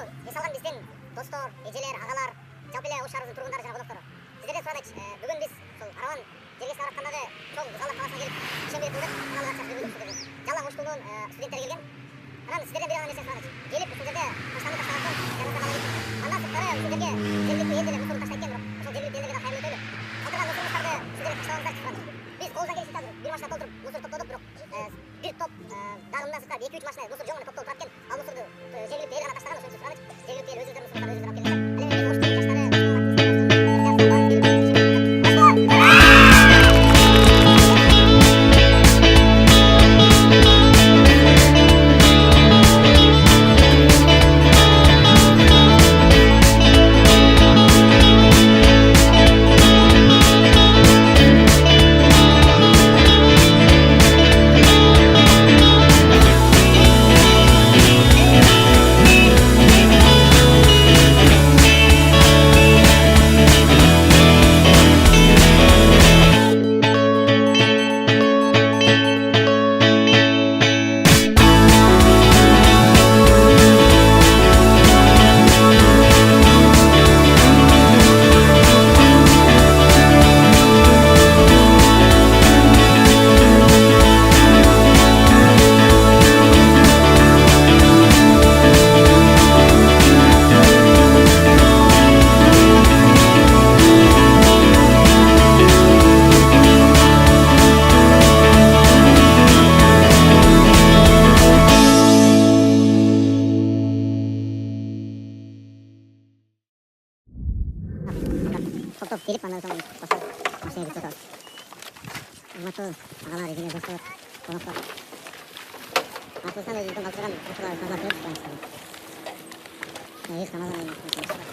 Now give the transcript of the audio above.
эс алган биздин достор, эжелер, агалар, жалпы эле Ош шаарыбыздын тургундары жана коноктору. Сиздерден суранайчы, бүгүн биз ушул Араван жергесине бараткандагы чоң Залал каласына келип, ишен берип кылдык, канал ачып жүргүзүп жалаң Оштунун студенттери келген. Анан сиздерден бир гана нерсе суранайчы. Келип ушул жерде таштанды таштаган соң, жаныбызга кала кетти. Андан сырткары ушул жерге жергиликтүү эл деле мусорун таштайт экен, бирок ошол жергиликтүү элдерге да кайрылып өтөлү. Калтырган мусоруңуздарды сиздер таштабаңыздарчы суранайчы. Биз колубуздан келишинче азыр бир машина толтуруп мусор топтодук, бирок бир топ дагы мындан сырткары 2-3 машина мусор жоң эле топтолуп турат экен. Ал мусорду жергиликтүү эл гана таштаган, ошон үчүн суранайчы. Жергиликтүү эл өзүңүздөрдүн мусоруңарды өзүңүздөр алып келиңиздер. Ал эми Оштун жаштары топтоп келип андан соң басып машинага кетип атабыз. Урматтуу агалар, эжелер, достор, коноктор. Артыбыздан өзүбүздүн калтырган мусорларды тазалап берип турганбыз. Эч Рамазан айында